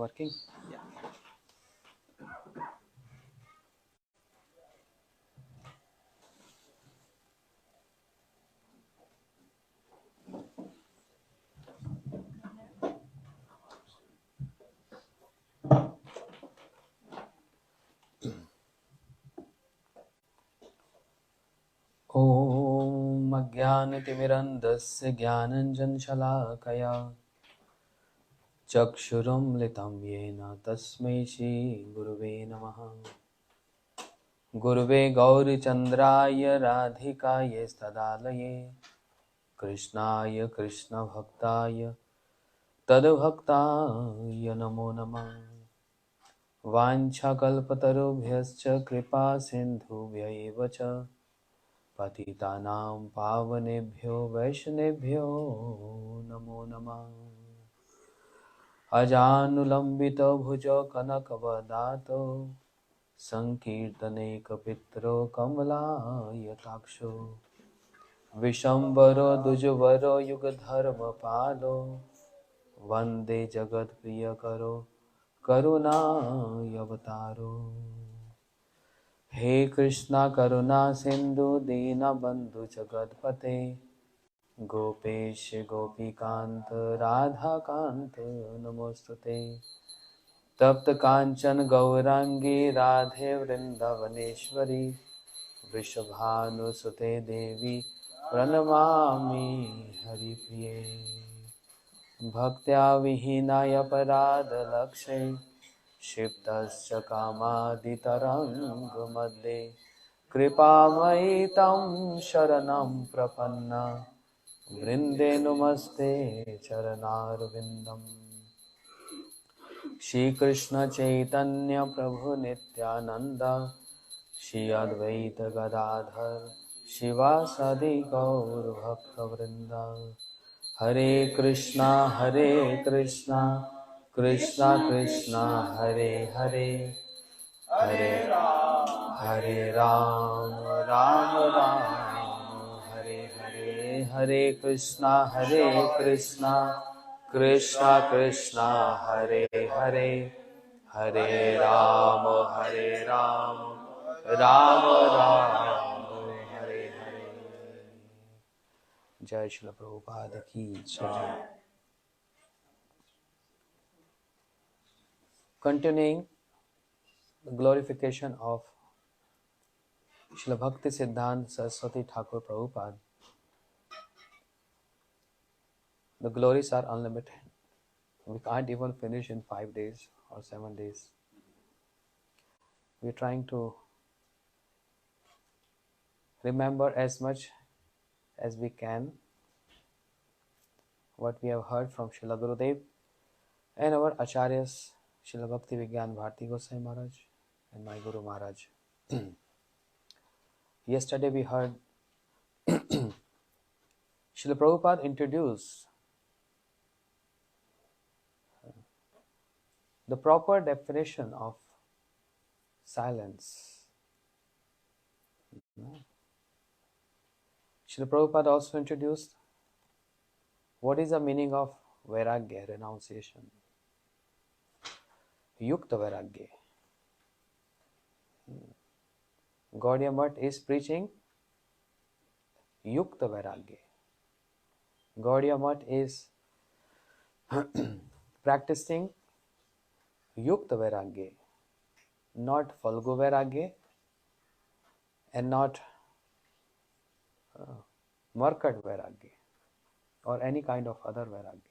Working? Yeah. Om Ajnanatimirandasya Jnananjanशलाकया Chakshurum litam yena tasmai Shri Gurave Namaha. Guruve Gauri Chandraya Radhikaye Stadalaye Krishnaya Krishna Bhaktaya Tadbhaktaya Namo Namah Vancha Kalpatarubhyascha Kripa Sindhubhya eva cha Patitanam Pavanebhyo Vaishnebhyo Namo Namah Ajanulambita Bhujo Kanakavadato Sankirtane Kapitro Kamala Yataksho Vishambaro Dujavaro Yugadharma Palo Vande Jagat Priyakaro Karuna Yavataro He Krishna Karuna Sindhu Dina Bandhu Jagatpate Gopesh Gopikant Radha Kant Namostute Tapta Kanchan Gaurangi Radhe Vrindavaneshwari Vrishabhanusute Devi Pranamami Haripriye Bhaktya Vihinaya Parada Lakshe Shiptascha Kamadhitarang Madde Kripamai Tam Sharanam Prapanna Vrinde Namaste Charanarvindam Shri Krishna Chaitanya Prabhu Nityananda Shri Advaita Gadadhar Shivasadi Gaur Bhakta Vrinda Hare Krishna Krishna Krishna Hare Hare Hare Ram Ram Ram Hare Hare Hare Krishna Krishna Krishna Hare Hare Hare Ram Ram Ram Hare Hare Jai Srila Prabhupada ki Jai. Continuing the glorification of Srila BhaktiSiddhanta Saraswati Thakur Prabhupada. The glories are unlimited. We can't even finish in 5 days or 7 days. We're trying to remember as much as we can what we have heard from Srila Gurudev and our Acharyas, Srila Bhakti Vigyan Bharti Gosai Maharaj and my Guru Maharaj. Yesterday we heard Srila Prabhupada introduced the proper definition of silence. Srila Prabhupada also introduced what is the meaning of Vairagya, renunciation. Yukta Vairagya. Gaudiya Math is preaching Yukta Vairagya. Gaudiya Math is practicing Yukta Vairagya, not Falgu Vairagya and not Markat Vairagya or any kind of other Vairagya.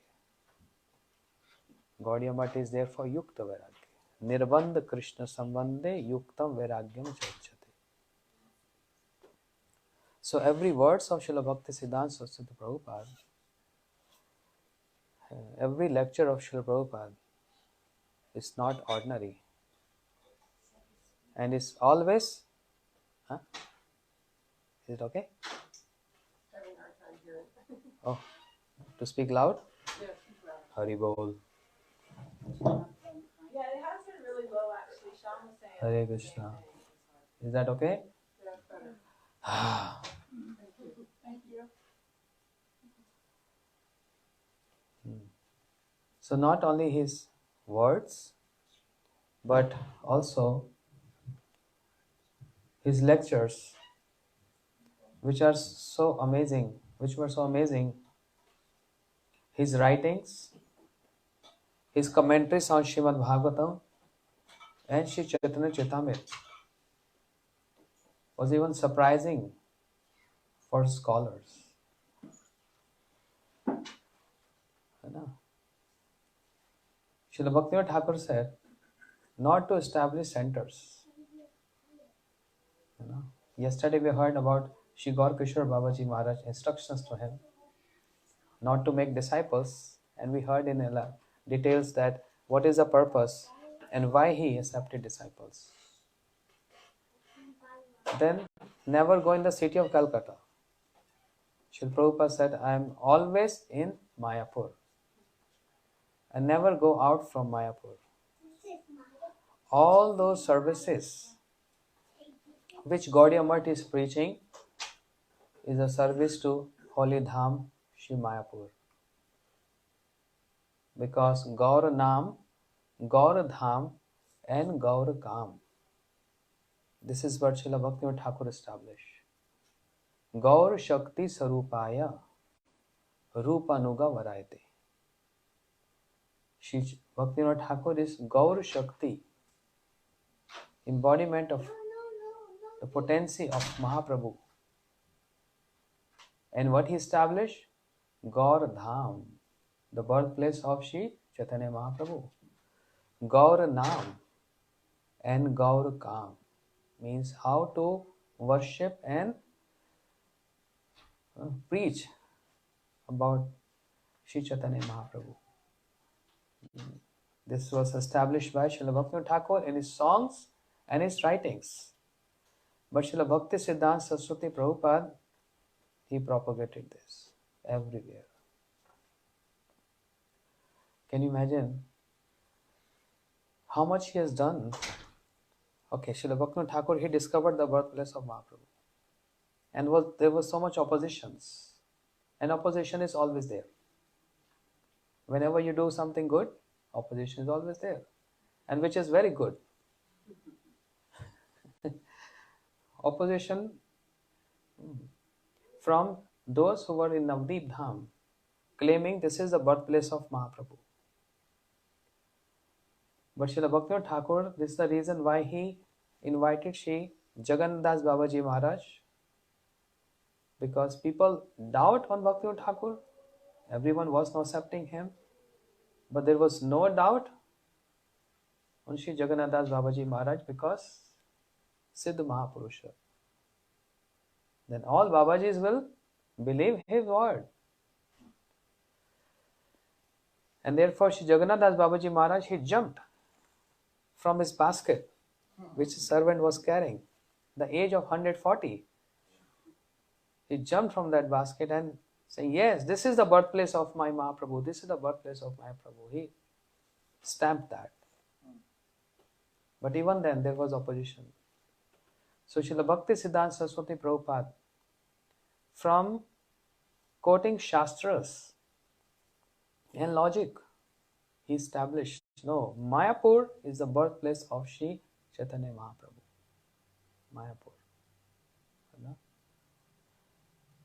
Gaudiya Math is there for Yukta Vairagya. Nirbandha Krishna Sambandhe Yuktam Vairagyam Chachate. So every words of Srila BhaktiSiddhanta Saraswati Prabhupada, every lecture of Srila Prabhupada is not ordinary and is always, is it okay? Having a hard time hearing. Oh, to speak loud? Yes, loud. Hari Bol. Yeah, it has been really low actually. Sean was saying. Hare Krishna. Is that okay? Yeah, it's better. Thank you. Thank you. So not only his words, but also his lectures, which were so amazing, his writings, his commentaries on Srimad Bhagavatam and Sri Chaitanya Charitamrita was even surprising for scholars. Srila Bhaktivinoda Thakur said, not to establish centers, You know? Yesterday we heard about Shri Gaur Kishore Babaji Maharaj instructions to him not to make disciples, and we heard in details that what is the purpose and why he accepted disciples. Then never go in the city of Calcutta. Srila Prabhupada said, I am always in Mayapur and never go out from Mayapur. All those services which Gaudiya Math is preaching is a service to Holy Dham, Shri Mayapur. Because Gaur Nam, Gaur Dham and Gaur Kam. This is what Srila Bhaktivinoda Thakur established. Gaur Shakti Sarupaya Rupanuga Varayate. Shri Bhaktivinoda Thakur is Gaur Shakti, embodiment of the potency of Mahaprabhu. And what he established? Gaur Dham, the birthplace of Shri Chaitanya Mahaprabhu. Gaur Nam and Gaur Kam means how to worship and preach about Shri Chaitanya Mahaprabhu. This was established by Srila Bhaktivinoda Thakur in his songs and his writings. But Srila BhaktiSiddhanta Saraswati Prabhupada, he propagated this everywhere. Can you imagine how much he has done? Okay, Srila Bhaktivinoda Thakur, he discovered the birthplace of Mahaprabhu. And there was so much oppositions. And opposition is always there. Whenever you do something good, opposition is always there. And which is very good. Opposition from those who were in Navdeep Dham, claiming this is the birthplace of Mahaprabhu. But Srila Bhaktivinoda Thakur, this is the reason why he invited Shri Jagannath Babaji Maharaj, because people doubt on Bhaktivinoda Thakur. Everyone was not accepting him, but there was no doubt on Shri Jagannath Babaji Maharaj because Siddha Mahapurusha. Then all Babajis will believe his word. And therefore Shri Jagannath Babaji Maharaj, he jumped from his basket, which his servant was carrying, the age of 140. He jumped from that basket and saying, yes, this is the birthplace of my Mahaprabhu, this is the birthplace of Mahaprabhu. He stamped that. But even then there was opposition. So Srila BhaktiSiddhanta Saraswati Prabhupada, from quoting Shastras and logic, he established, no, Mayapur is the birthplace of Shri Chaitanya Mahaprabhu. Mayapur.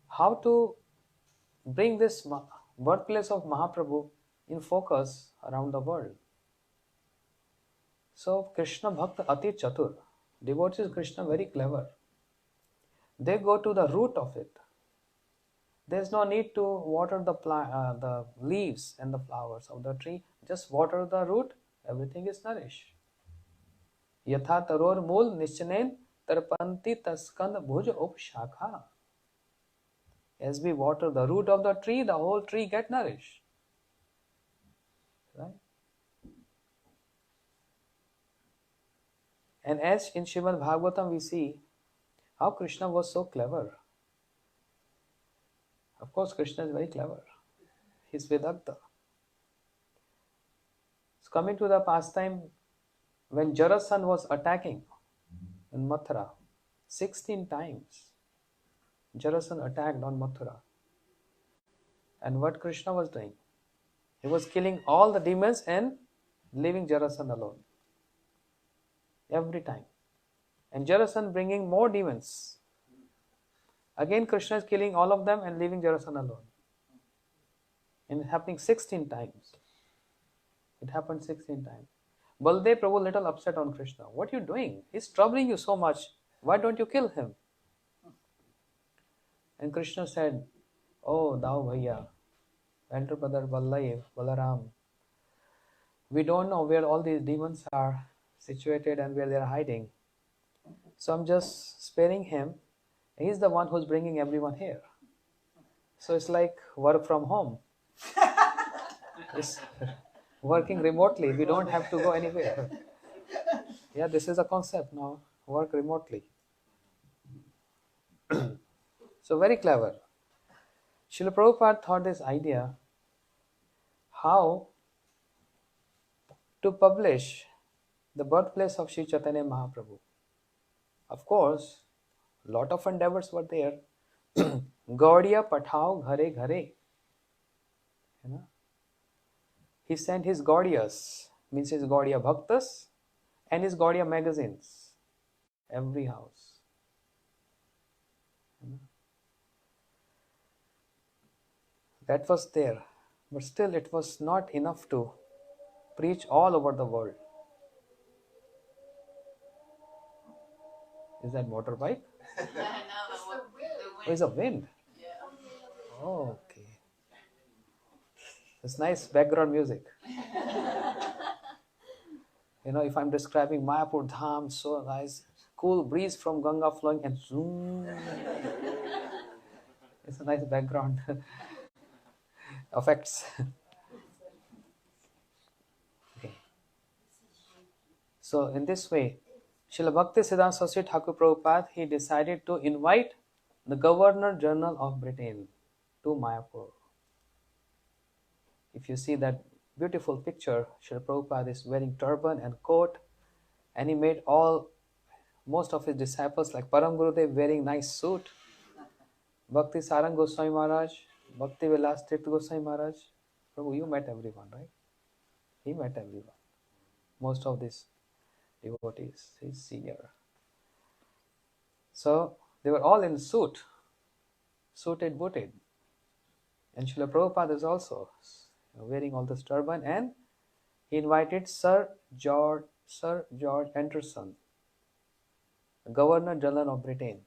How to bring this birthplace of Mahaprabhu in focus around the world? So Krishna Bhakta Ati Chatur, devotees of Krishna very clever. They go to the root of it. There's no need to water the leaves and the flowers of the tree. Just water the root, everything is nourished. Yatha taror mool nischanen tarpanti taskand bhuj upshakha. As we water the root of the tree, the whole tree get nourished. Right? And as in Srimad Bhagavatam we see how Krishna was so clever. Of course, Krishna is very clever. He's Vedanta. So coming to the pastime, when Jarasan was attacking in Mathura, 16 times, Jarasan attacked on Mathura. And what Krishna was doing? He was killing all the demons and leaving Jarasan alone. Every time. And Jarasan bringing more demons. Again Krishna is killing all of them and leaving Jarasan alone. And it happening 16 times. It happened 16 times. Baldev Prabhu little upset on Krishna. What are you doing? He's troubling you so much. Why don't you kill him? And Krishna said, oh, thou Bhaiya, elder brother Balaram, we don't know where all these demons are situated and where they are hiding. So I'm just sparing him. He's the one who's bringing everyone here. So it's like work from home. It's working remotely. We don't have to go anywhere. Yeah, this is a concept now. Work remotely. So very clever. Srila Prabhupada thought this idea how to publish the birthplace of Sri Chaitanya Mahaprabhu. Of course, lot of endeavors were there. Gaudiya Pathao Ghare Ghare. You know? He sent his Gaudiyas, means his Gaudiya Bhaktas, and his Gaudiya magazines, every house. You know? That was there, but still it was not enough to preach all over the world. Is that motorbike? Oh, it's a wind. Oh, okay. It's nice background music. You know, if I'm describing Mayapur Dham, so nice, cool breeze from Ganga flowing and zoom. It's a nice background effects. Okay. So in this way, Srila BhaktiSiddhanta Saraswati Thakur Prabhupada, he decided to invite the Governor General of Britain to Mayapur. If you see that beautiful picture, Srila Prabhupada is wearing turban and coat, and he made most of his disciples like Param Gurudev wearing nice suit. Bhakti Sarang Goswami Maharaj, Bhakti Vilas Tirtha Goswami Maharaj. Prabhu, you met everyone, right? He met everyone. Most of these devotees, he's senior. So they were all in suited, booted. And Srila Prabhupada is also wearing all this turban, and he invited Sir George Anderson, Governor General of Britain.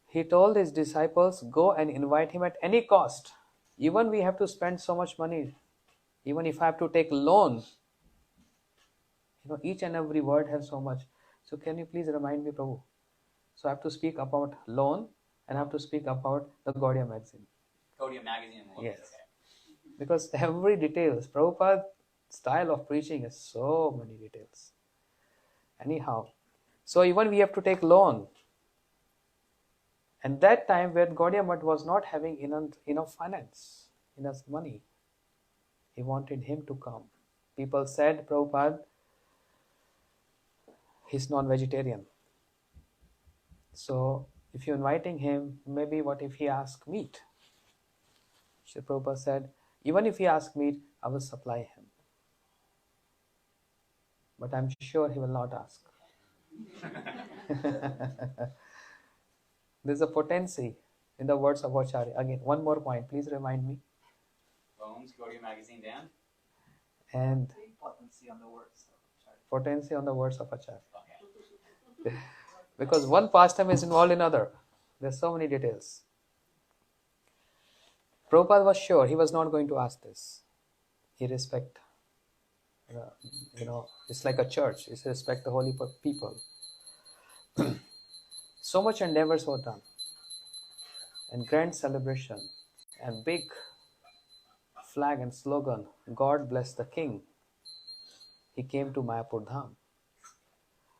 He told his disciples, go and invite him at any cost. Even we have to spend so much money, even if I have to take loan, you know, each and every word has so much. So can you please remind me, Prabhu? So I have to speak about loan and I have to speak about the Gaudiya magazine. Gaudiya magazine. Yes. Okay. Because every details, Prabhupada's style of preaching is so many details. Anyhow, so even we have to take loan. And that time when Gaudiya Math was not having enough finance, enough money, he wanted him to come. People said, Prabhupada, he's non-vegetarian. So if you're inviting him, maybe what if he asks meat? Srila Prabhupada said, even if he asks meat, I will supply him. But I'm sure he will not ask. There's a potency in the words of Acharya. Again, one more point, please remind me. Bones, Gaudiya magazine, Dan. And potency on the words of Acharya. Potency on the words of Acharya. Okay. Because one pastime is involved in other. There's so many details. Prabhupada was sure he was not going to ask this. He respect, it's like a church. It's respect the holy people. So much endeavors were done, and grand celebration, and big flag and slogan, God bless the King. He came to Mayapur Dham.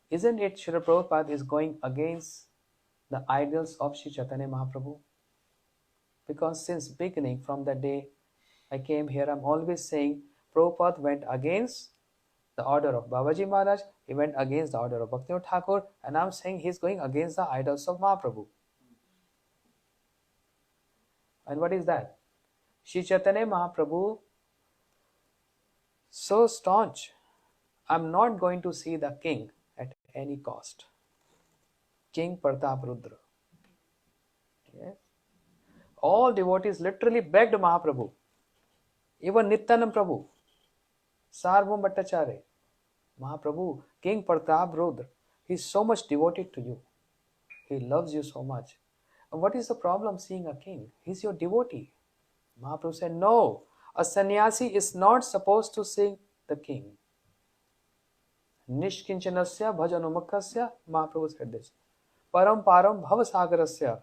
Isn't it Srila Prabhupada is going against the ideals of Sri Chaitanya Mahaprabhu? Because since beginning, from the day I came here, I'm always saying Prabhupada went against the order of Babaji Maharaj, he went against the order of Bhaktivinoda Thakur, and I'm saying he's going against the idols of Mahaprabhu. And what is that? Sri Chaitanya Mahaprabhu, so staunch, I'm not going to see the king at any cost. King Pratap Rudra. Yes. All devotees literally begged Mahaprabhu. Even Nityanand Prabhu, Sarvabhauma Bhattacharya, Mahaprabhu, King Pratap Rudra, he's so much devoted to you. He loves you so much. And what is the problem seeing a king? He's your devotee. Mahaprabhu said, no, a sannyasi is not supposed to see the king. Nishkinchanasya bhajanumukasya, Mahaprabhu said this. Param param bhavasagarasya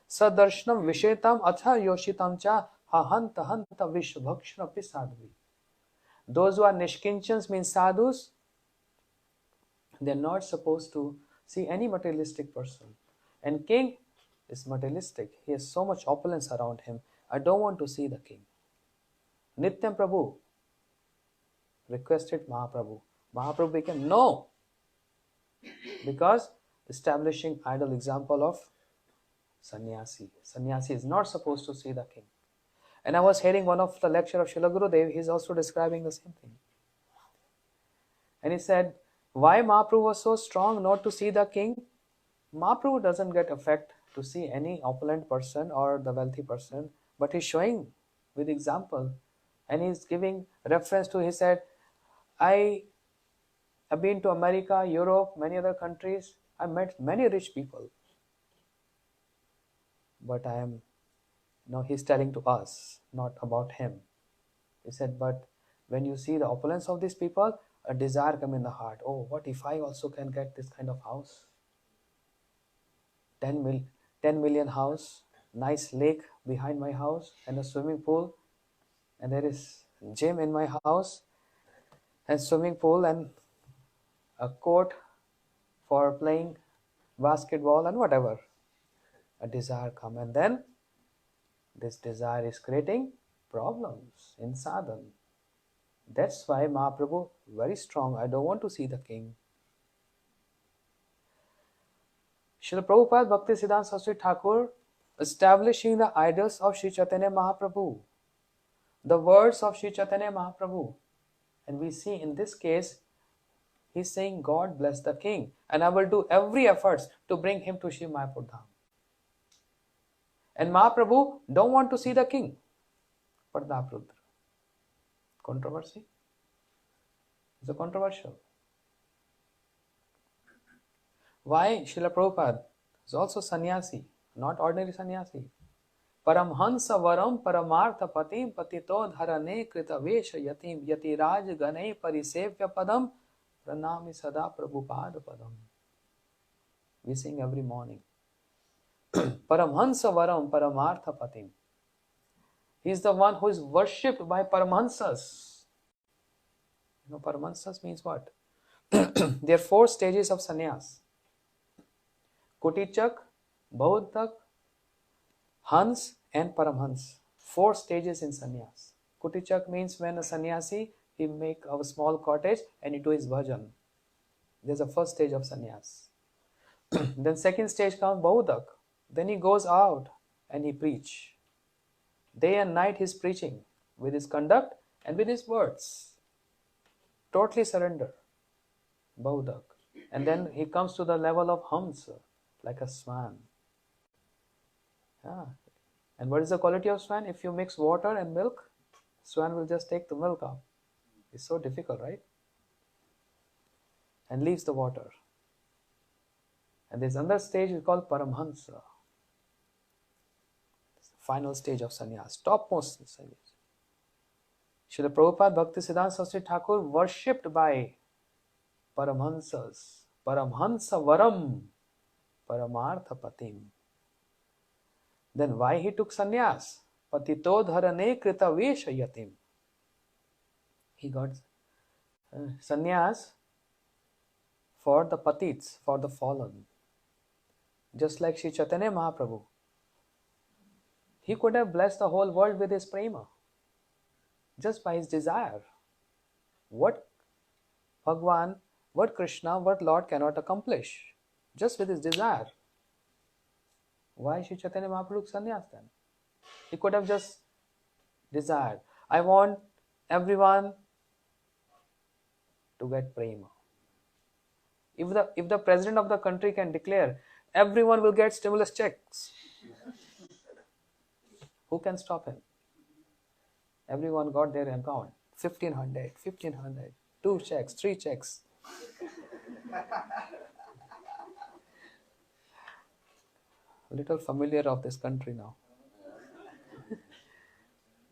sadarshanam vishetam atha yoshitam cha hahanta hanta vishvabhakshana pisadvi. Those who are nishkinchans means sadhus, they are not supposed to see any materialistic person. And king is materialistic. He has so much opulence around him. I don't want to see the king. Nityam Prabhu requested Mahaprabhu. Mahaprabhu became no. Because establishing idol example of sannyasi. Sannyasi is not supposed to see the king. And I was hearing one of the lecture of Srila Gurudev, he's also describing the same thing. And he said, why Mahaprabhu was so strong not to see the king? Mahaprabhu doesn't get affect to see any opulent person or the wealthy person, but he's showing with example. And he's giving reference to, he said, I have been to America, Europe, many other countries. I met many rich people. But I am, he's telling to us, not about him. He said, but when you see the opulence of these people, a desire comes in the heart. Oh, what if I also can get this kind of house? 10 million house, nice lake behind my house and a swimming pool. And there is gym in my house and swimming pool and a court for playing basketball and whatever. A desire come, and then this desire is creating problems in sadhana. That's why Mahaprabhu very strong. I don't want to see the king. Srila Prabhupada BhaktiSiddhanta Saraswati Thakur establishing the idols of Sri Chaitanya Mahaprabhu, the words of Sri Chaitanya Mahaprabhu. And we see in this case, he's saying, God bless the king, and I will do every effort to bring him to Shri Mayapur Dham. And Mahaprabhu don't want to see the king. Pardhaprudra. Controversy? It's a controversial. Why Srila Prabhupada is also sannyasi, not ordinary sannyasi. Paramhansa varam paramartha patim patito dharane krita vesha yatim yatiraj gane parisevya padam pranami sada Prabhupada padam. We sing every morning. Paramhansa varam paramartha patim. He is the one who is worshipped by Paramahansas. Paramahansas means what? There are 4 stages of sannyas. Kutichak, Bauddhak, Hans and Paramhans. 4 stages in sannyas. Kutichak means when a sannyasi, he make a small cottage and he do his bhajan. There's a first stage of sannyas. Then second stage comes Bauddhak. Then he goes out and he preach. Day and night he's preaching with his conduct and with his words. Totally surrender. Bauddhak. And then he comes to the level of Hamsa, like a swan. Yeah. And what is the quality of swan? If you mix water and milk, swan will just take the milk out. It's so difficult, right? And leaves the water. And this other stage is called Paramhansa. It's the final stage of sannyas, topmost sannyas. Srila Prabhupada BhaktiSiddhanta Saraswati Thakur worshipped by Paramhansas. Paramhansa varam paramartha patim. Then why he took sannyas? Patito dharane krita vesha yatim. He got sannyas for the patits, for the fallen. Just like Sri Chaitanya Mahaprabhu. He could have blessed the whole world with his prema. Just by his desire. What Bhagwan, what Krishna, what Lord cannot accomplish? Just with his desire. Why Sri Chaitanya Mahaprabhu took sannyas then? He could have just desired, I want everyone to get prema. If the president of the country can declare, everyone will get stimulus checks, who can stop him? Everyone got their account. 1500, 2 checks, 3 checks. A little familiar of this country now.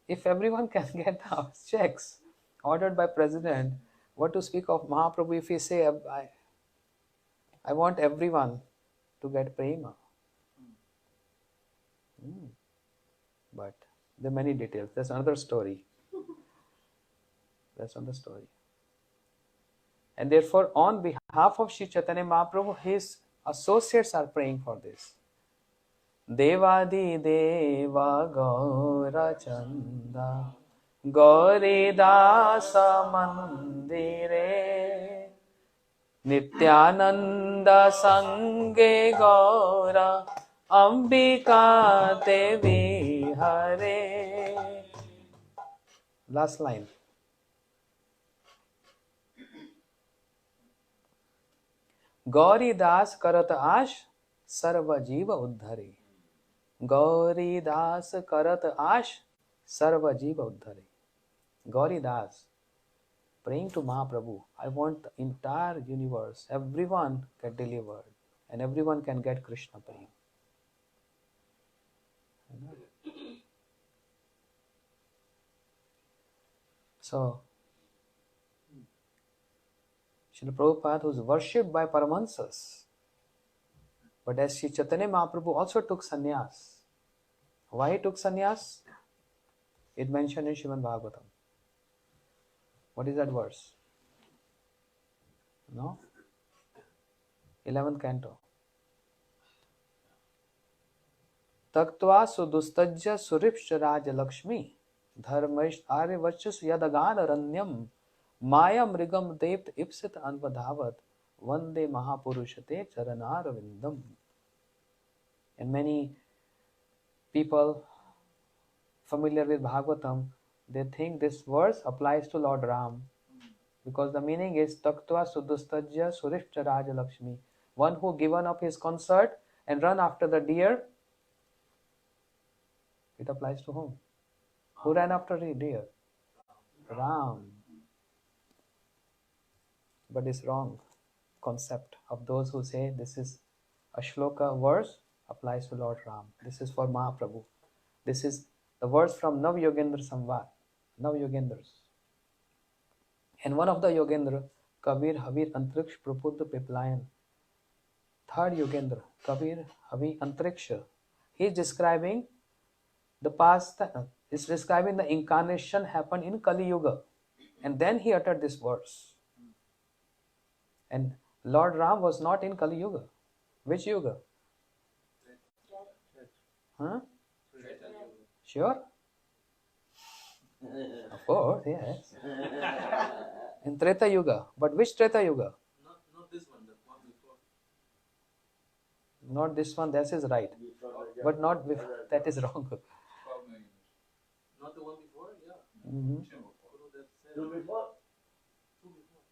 If everyone can get the checks ordered by president, What to speak of Mahaprabhu if he say, I want everyone to get prema. But there are many details. That's another story. That's another story. And therefore, on behalf of Sri Chaitanya Mahaprabhu, his associates are praying for this. Devadi Deva Gaura Chanda Gauri Dasa Mandire Nityananda Sange Gaura Ambika Te Vihare. Last line. Gauri Das Karat Ash Sarva Jiva Uddhare. Gauri Das Karat Ash Sarva Jiva Uddhare. Gauri Das praying to Mahaprabhu, I want the entire universe, everyone get delivered and everyone can get Krishna praying. So, Srila Prabhupada, who is worshipped by Paramahansas, but as Sri Chaitanya Mahaprabhu also took sannyas. Why he took sannyas? It mentioned in Srimad Bhagavatam. What is that verse? No? 11th canto. Taktva sudustajya suripsha raja lakshmi dharmaish aryavachus yadagan aranyam maya mrigam dept ipsit anvadhavat vande mahapurushate charanarvindam. And many people familiar with Bhagavatam, they think this verse applies to Lord Ram, because the meaning is Taktva Sudustajya Surishta Raja Lakshmi, one who given up his concert and run after the deer. It applies to whom? Who ran after the deer? Ram. But it's wrong concept of those who say this is a shloka verse applies to Lord Ram. This is for Mahaprabhu. This is the verse from Nav Yogendra Samvad. Nav Yogendras. And one of the Yogendra, Kabir Havir Antriksh Prabuddha Piplayan, third Yogendra, Kabir Havir Antriksha, he is describing the past, is describing the incarnation happened in Kali Yuga. And then he uttered this verse. And Lord Ram was not in Kali Yuga. Which Yuga? Huh? Sure? Of course, yes. In Treta Yuga. But which Treta Yuga? Not this one, the one before. Not this one, that is right. But not before, that is wrong. Not the one before? Yeah. Mm-hmm. Two before? Two before.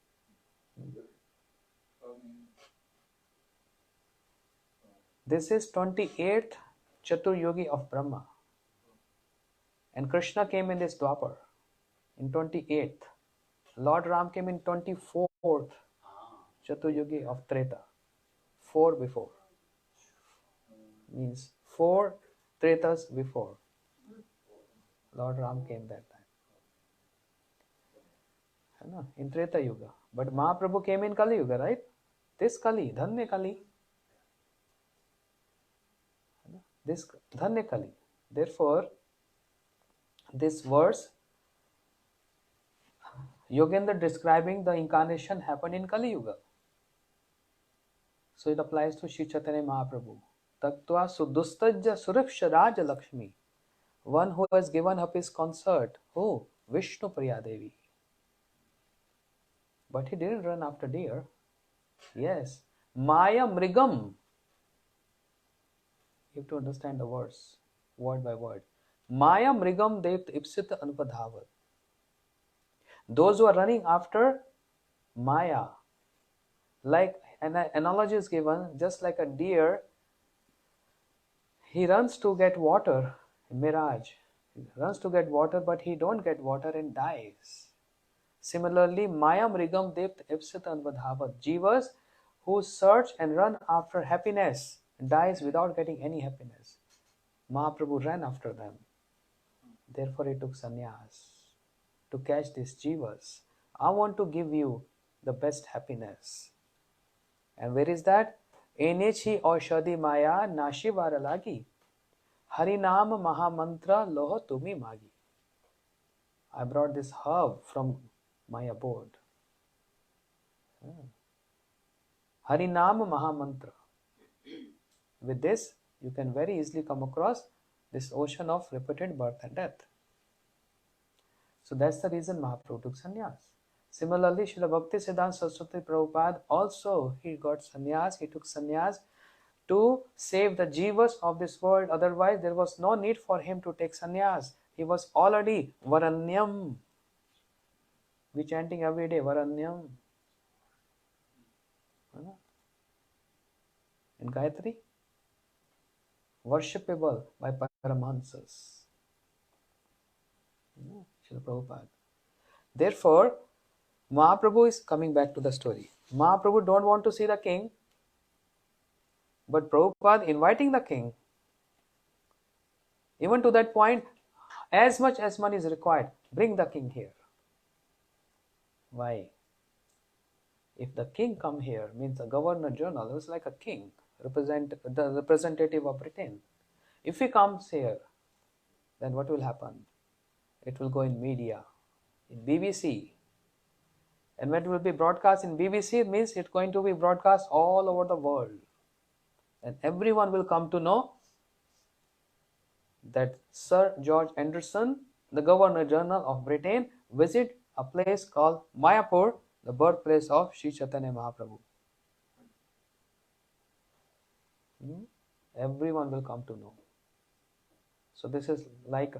This is 28th Chaturyogi of Brahma. And Krishna came in this Dwapar in 28th. Lord Ram came in 24th Chaturyogi of Treta. 4 before. Means 4 Tretas before. Lord Ram came that time. In Treta Yuga. But Mahaprabhu came in Kali Yuga, right? This Kali, Dhanya Kali. This Dhanya Kali. Therefore, this verse, Yogendra describing the incarnation happened in Kali Yuga. So it applies to Sri Chaitanya Mahaprabhu. Taktva Sudustajya Suripsha Raja Lakshmi. One who has given up his concert. Who? Vishnu Priya Devi. But he didn't run after deer. Yes. Maya Mrigam. You have to understand the verse, word by word. Maya Mrigam Dept Ipsita Anubhadhavat. Those who are running after Maya, like an analogy is given, just like a deer, he runs to get water, mirage. He runs to get water, but he don't get water and dies. Similarly, Maya Mrigam Dept Ipsita Anubhadhavat. Jivas who search and run after happiness dies without getting any happiness. Mahaprabhu ran after them. Therefore he took sannyas to catch these jivas I want to give you the best happiness. And where is that? Enechi aushadhi maya nashi varalagi. Harinam Mahamantra Loho Tumi Magi. I brought this herb from my abode. Harinam Mahamantra. With this, you can very easily come across this ocean of repeated birth and death. So that's the reason Mahaprabhu took sannyas. Similarly, Srila BhaktiSiddhanta Saraswati Prabhupada also, he got sannyas, he took sannyas to save the jivas of this world. Otherwise, there was no need for him to take sannyas. He was already Varanyam. We chanting every day, Varanyam. In Gayatri, worshipable by Paramahansas. Srila Prabhupada. Therefore, Mahaprabhu is coming back to the story. Mahaprabhu don't want to see the king, but Prabhupada inviting the king. Even to that point, as much as money is required, bring the king here. Why? If the king come here, means the Governor General is like a king, the representative of Britain. If he comes here, then what will happen? It will go in media, in BBC. And when it will be broadcast in BBC, it means it's going to be broadcast all over the world. And everyone will come to know that Sir George Anderson, the Governor General of Britain, visit a place called Mayapur, the birthplace of Sri Chaitanya Mahaprabhu. Everyone will come to know. So this is like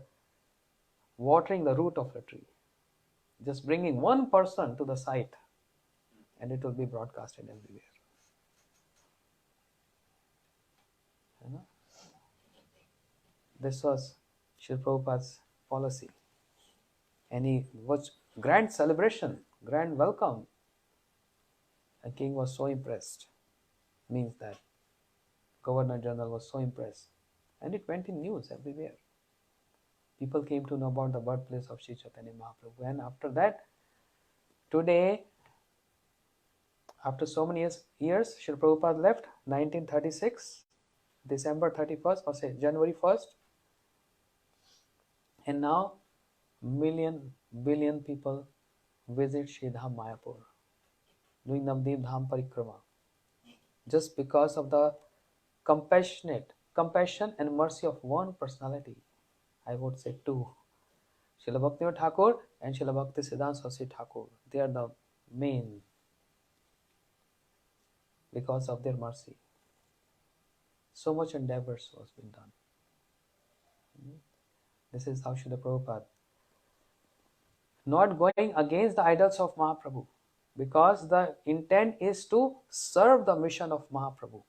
watering the root of a tree. Just bringing one person to the site and it will be broadcasted everywhere. This was Srila Prabhupada's policy. And he was grand celebration, grand welcome. The king was so impressed. Means that Governor General was so impressed. And it went in news everywhere. People came to know about the birthplace of Sri Chaitanya Mahaprabhu. And after that, today, after so many years, Srila Prabhupada left, 1936, December 31st, or say January 1st. And now, billion people visit Sri Dham Mayapur, doing Navdeep Dham Parikrama, just because of the compassion and mercy of one personality. I would say two. Srila Bhaktivinoda Thakur and Srila BhaktiSiddhanta Saraswati Thakur. They are the main because of their mercy. So much endeavors was been done. This is how Srila Prabhupada. Not going against the idols of Mahaprabhu, because the intent is to serve the mission of Mahaprabhu.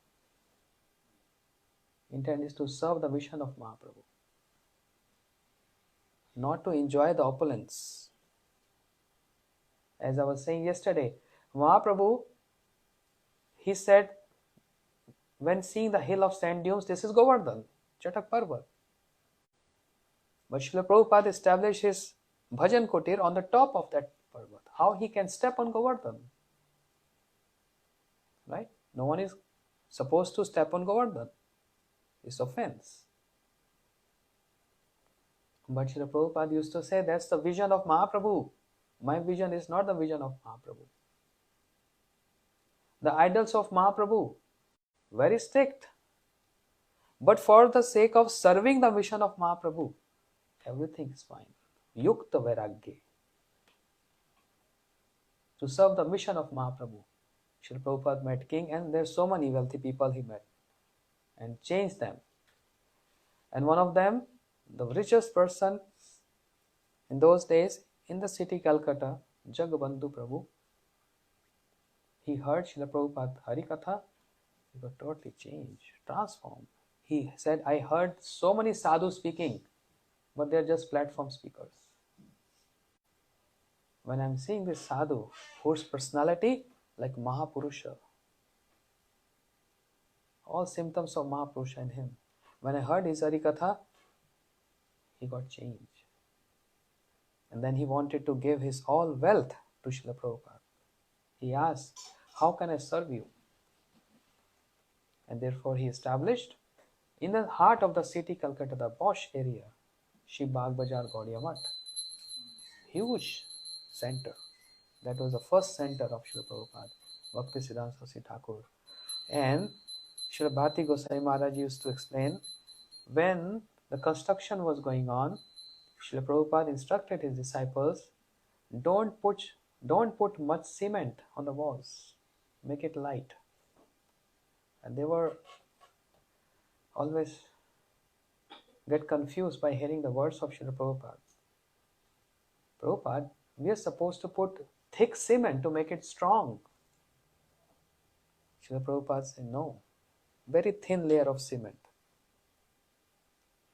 Intent is to serve the mission of Mahaprabhu. Not to enjoy the opulence. As I was saying yesterday, Mahaprabhu, he said, when seeing the hill of sand dunes, this is Govardhan, Chatak Parvat. But Srila Prabhupada established his bhajan kutir on the top of that Parvat. How he can step on Govardhan? Right? No one is supposed to step on Govardhan. It's offense. But Srila Prabhupada used to say, that's the vision of Mahaprabhu. My vision is not the vision of Mahaprabhu. The idols of Mahaprabhu, very strict. But for the sake of serving the mission of Mahaprabhu, everything is fine. Yukta Vairagya. To serve the mission of Mahaprabhu. Srila Prabhupada met king, and there's so many wealthy people he met and changed them. And one of them, the richest person in those days in the city Calcutta, Jagabandhu Prabhu, he heard Srila Prabhupada Harikatha, he got totally changed, transformed. He said, I heard so many sadhus speaking, but they are just platform speakers. When I am seeing this sadhu, whose personality like Mahapurusha, all symptoms of Mahapurusha in him. When I heard his Harikatha, he got changed. And then he wanted to give his all wealth to Srila Prabhupada. He asked, how can I serve you? And therefore he established in the heart of the city, Calcutta, the posh area, Shri Bagh Bazaar Gaudiya Math. Huge center. That was the first center of Srila Prabhupada, BhaktiSiddhanta Saraswati Thakur. And Srila Bharati Goswami Maharaj used to explain, when the construction was going on, Srila Prabhupada instructed his disciples, don't put much cement on the walls, make it light. And they were always get confused by hearing the words of Srila Prabhupada. Prabhupada, we are supposed to put thick cement to make it strong. Srila Prabhupada said, no, very thin layer of cement.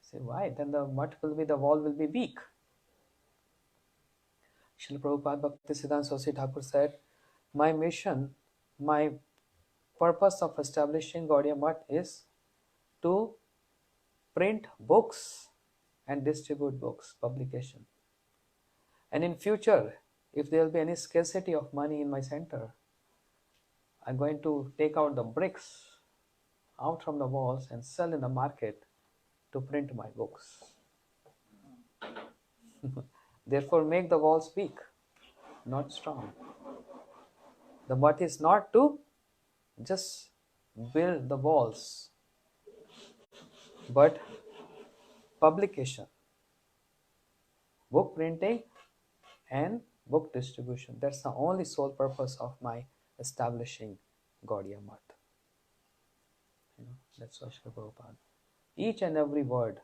Say, why? Then the wall will be weak. Srila Prabhupada BhaktiSiddhanta Saraswati Thakur said, my mission, my purpose of establishing Gaudiya Math is to print books and distribute books, publication. And in future, if there will be any scarcity of money in my center, I'm going to take out the bricks out from the walls and sell in the market to print my books. Therefore, make the walls weak, not strong. The math is not to just build the walls, but publication, book printing and book distribution. That's the only sole purpose of my establishing Gaudiya Math. That's what Srila Prabhupada. Each and every word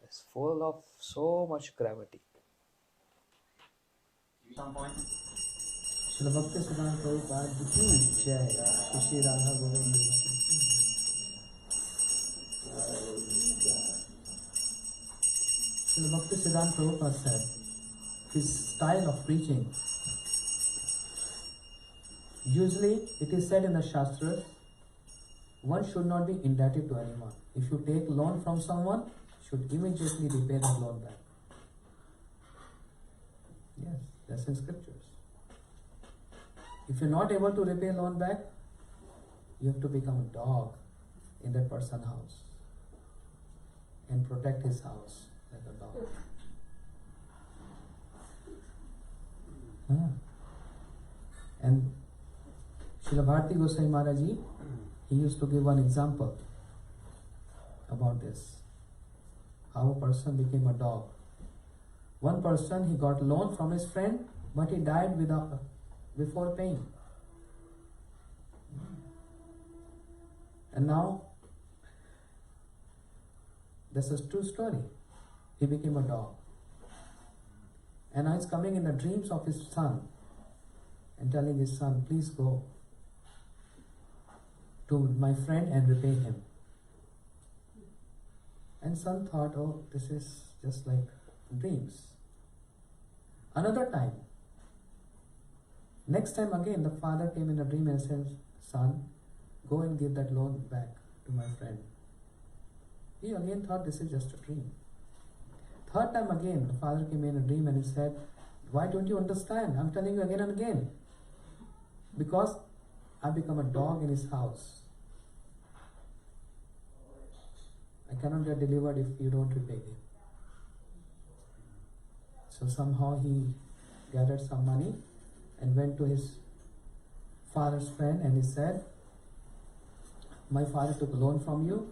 is full of so much gravity. Some point. Srila BhaktiSiddhanta Prabhupada ki jai. Shri Radha Govinda. Srila BhaktiSiddhanta Prabhupada said, his style of preaching, usually it is said in the Shastras, one should not be indebted to anyone. If you take loan from someone, you should immediately repay that loan back. Yes, that's in scriptures. If you're not able to repay loan back, you have to become a dog in that person's house and protect his house like a dog. And Srila Bharati Goswami Maharaj Ji, he used to give one example about this, how a person became a dog. One person, he got loan from his friend, but he died before paying. And now, this is true story. He became a dog. And now he's coming in the dreams of his son and telling his son, please go to my friend and repay him. And son thought, oh, this is just like dreams. Another time, next time again, the father came in a dream and said, son, go and give that loan back to my friend. He again thought this is just a dream. Third time again, the father came in a dream and he said, why don't you understand? I'm telling you again and again. Because I become a dog in his house. I cannot get delivered if you don't repay him. So somehow he gathered some money and went to his father's friend and he said, my father took a loan from you,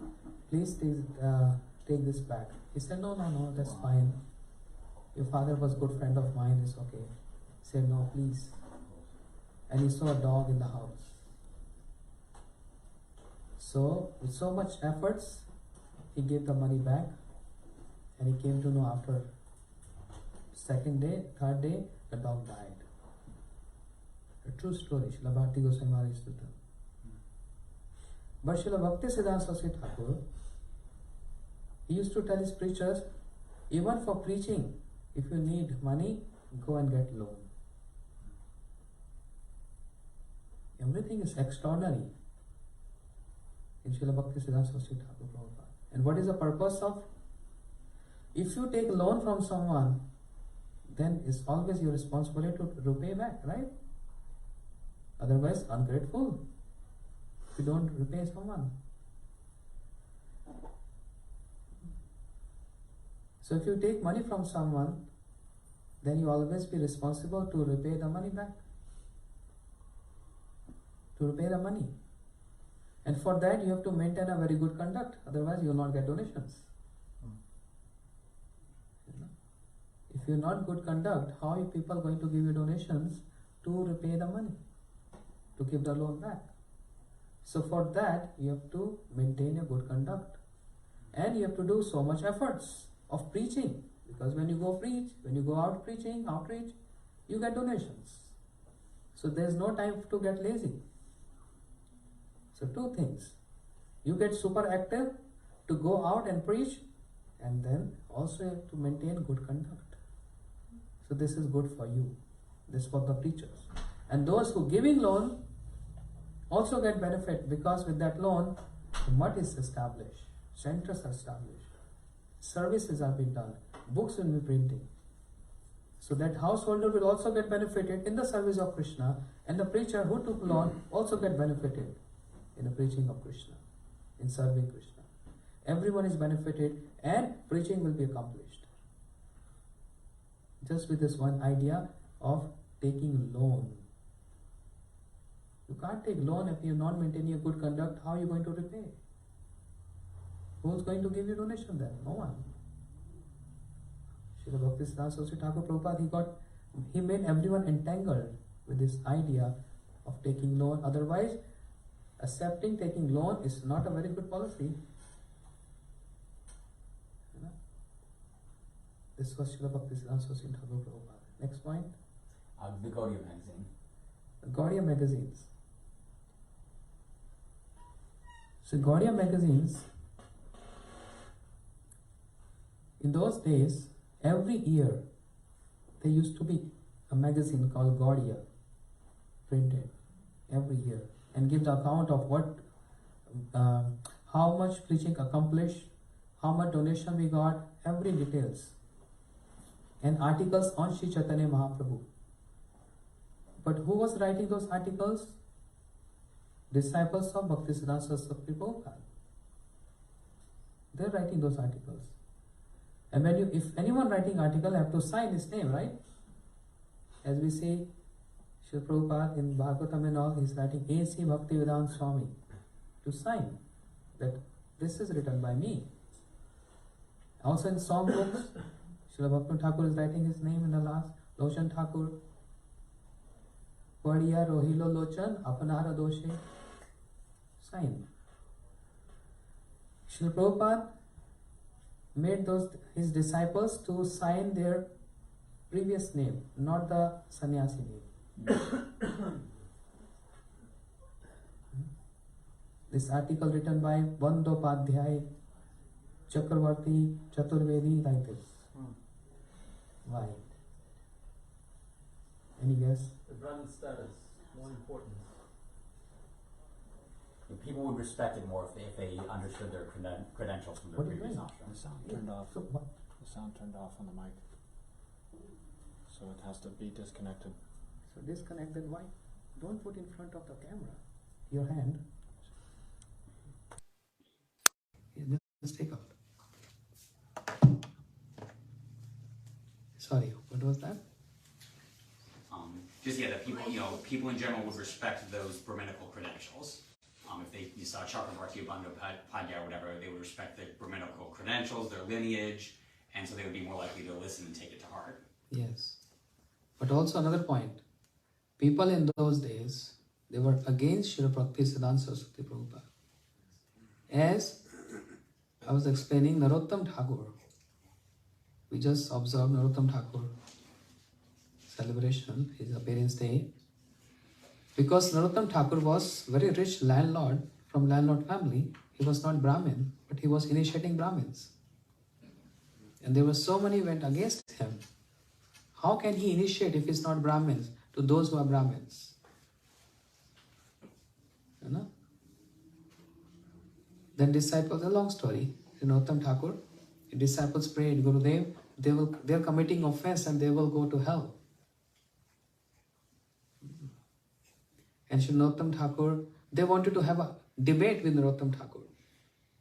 please take this back. He said, no, that's fine. Your father was a good friend of mine, it's okay. He said, no, please. And he saw a dog in the house. So, with so much efforts, he gave the money back and he came to know after second day, third day, the dog died. A true story, Srila Bharati Goswami Maharaj used to tell. But Srila BhaktiSiddhanta Saraswati Thakur, he used to tell his preachers, even for preaching, if you need money, go and get loan. Everything is extraordinary in Srila BhaktiSiddhanta Saraswati Thakur Prabhupada. And what is the purpose of? If you take loan from someone, then it's always your responsibility to repay back, right? Otherwise, ungrateful if you don't repay someone. So if you take money from someone, then you always be responsible to repay the money back. To repay the money. And for that you have to maintain a very good conduct, otherwise you will not get donations. If you are not good conduct, how are people going to give you donations to repay the money, to give the loan back? So for that you have to maintain a good conduct, and you have to do so much efforts of preaching, because when you go preach, when you go out preaching, outreach, you get donations. So there is no time to get lazy. So two things, you get super active to go out and preach, and then also you have to maintain good conduct. So this is good for you. This is for the preachers. And those who giving loan also get benefit, because with that loan, the mud is established, centers are established, services are being done, books will be printing. So that householder will also get benefited in the service of Krishna, and the preacher who took loan also get benefited in the preaching of Krishna, in serving Krishna. Everyone is benefited, and preaching will be accomplished. Just with this one idea of taking loan. You can't take loan if you are not maintaining a good conduct. How are you going to repay? Who's going to give you donation then? No one. Srila BhaktiSiddhanta Saraswati Thakur Prabhupada, he made everyone entangled with this idea of taking loan. Otherwise, taking loan is not a very good policy. This was Srila BhaktiSiddhanta Saraswati Thakur Prabhupada. Next point. The Gaudiya magazine. Gaudiya magazines. So Gaudiya magazines, in those days, every year there used to be a magazine called Gaudiya printed every year, and give the account of what, how much preaching accomplished, how much donation we got, every details, and articles on Sri Chaitanya Mahaprabhu. But who was writing those articles? Disciples of BhaktiSiddhanta Saraswati Prabhupada. They are writing those articles. And when if anyone writing article, have to sign his name, right? As we say, Srila Prabhupada in Bhagavatam and all, he is writing A.C. Bhaktivedanta Swami to sign that this is written by me. Also in song books, Srila Bhakti Thakur is writing his name in the last, Lochan Thakur. Padiya Rohilo Lochan Apanara Doshe. Sign. Srila Prabhupada made his disciples to sign their previous name, not the sannyasi name. This article written by Bandopadhyay, Chakravarti, Chaturvedi, like this. Why? Any guess? The Brahmin status, more important. People would respect it more if they understood their credentials from their What are you previous doing? ashram. The sound turned off. So what? The sound turned off on the mic. So it has to be disconnected. So disconnected, why? Don't put in front of the camera. Your hand. Yeah, just take out. Sorry, what was that? That people in general would respect those Brahminical credentials. If you saw Chakravarti, Bandopadhyay or whatever, they would respect the Brahminical credentials, their lineage, and so they would be more likely to listen and take it to heart. Yes. But also another point. People in those days, they were against Srila BhaktiSiddhanta Saraswati Prabhupada. As I was explaining, Narottam Thakur, we just observed Narottam Thakur celebration, his appearance day. Because Narottam Thakur was very rich landlord from landlord family, he was not Brahmin, but he was initiating Brahmins. And there were so many went against him. How can he initiate if he's not Brahmins to those who are Brahmins? You know? Then disciples, a long story. Narottam Thakur, disciples prayed, Gurudev, they are committing offense and they will go to hell. And Sri Narottam Thakur, they wanted to have a debate with Narottam Thakur.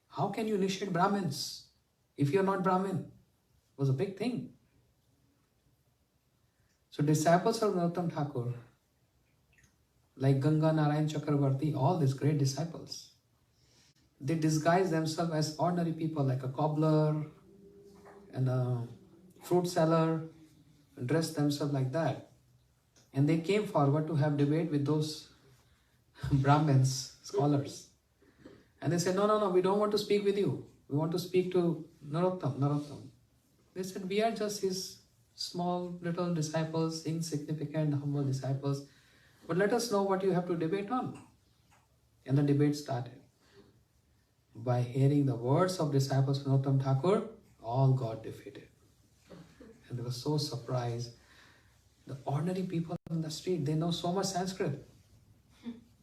How can you initiate Brahmins if you are not Brahmin? It was a big thing. So disciples of Narottam Thakur, like Ganga Narayan Chakravarti, all these great disciples, they disguise themselves as ordinary people, like a cobbler and a fruit seller, dress themselves like that. And they came forward to have debate with those Brahmins, scholars. And they said, no, we don't want to speak with you. We want to speak to Narottam. They said, we are just his small little disciples, insignificant, humble disciples. But let us know what you have to debate on. And the debate started. By hearing the words of disciples of Narottam Thakur, all got defeated. And they were so surprised. The ordinary people in the street, they know so much Sanskrit.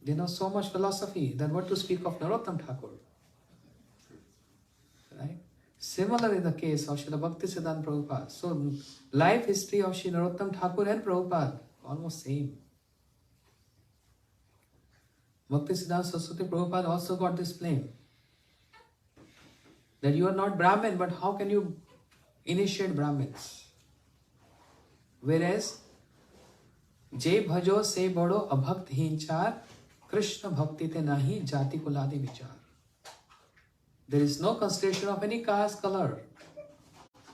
They know so much philosophy. Then what to speak of Narottam Thakur? Right? Similarly, the case of Srila BhaktiSiddhanta Prabhupada. So, life history of Sri Narottam Thakur and Prabhupada, almost same. BhaktiSiddhanta Saraswati Prabhupada also got this blame. That you are not Brahmin, but how can you initiate Brahmins? Whereas, Je bhajo se bado abhakt hinchar, Krishna bhakti te nahi jati kuladi vichar. There is no consideration of any caste, color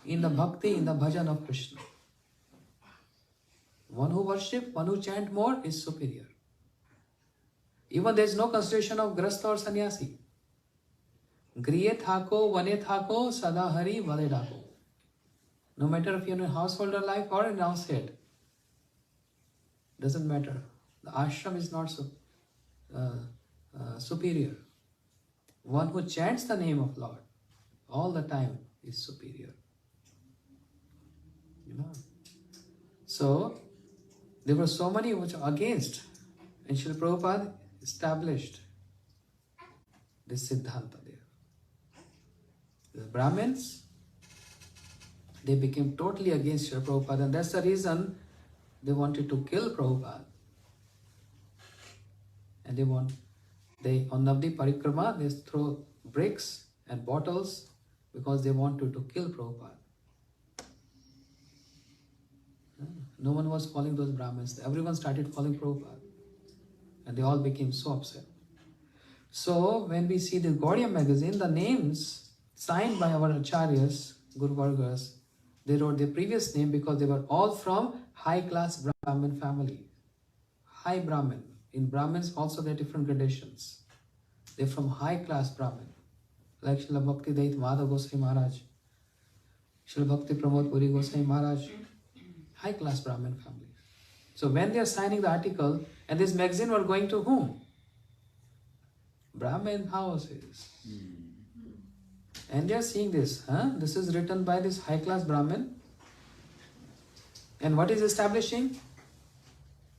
in the bhakti, in the bhajan of Krishna. One who worship, one who chant more is superior. Even there is no consideration of grasta or sannyasi. Griye thako, vane thako, sada hari, vale dako. No matter if you are in a householder life or in outside, doesn't matter. The ashram is not superior. One who chants the name of Lord all the time is superior. You know. So there were so many which are against, and Srila Prabhupada established this Siddhanta there. The Brahmins, they became totally against Srila Prabhupada, and that's the reason they wanted to kill Prabhupada. And they on Navdi Parikrama, they throw bricks and bottles because they wanted to kill Prabhupada. No one was following those Brahmins. Everyone started following Prabhupada. And they all became so upset. So when we see the Gaudiya magazine, the names signed by our acharyas, Guru Vargas, they wrote their previous name because they were all from high-class Brahmin family. High Brahmin. In Brahmins also there are different gradations. They're from high-class Brahmin. Like Srila Bhakti Dait Madhav Gosai Maharaj, Srila Bhakti Pramod Puri Gosai Maharaj, high-class Brahmin family. So when they are signing the article, and this magazine were going to whom? Brahmin houses. And they are seeing this. This is written by this high-class Brahmin. And what is establishing?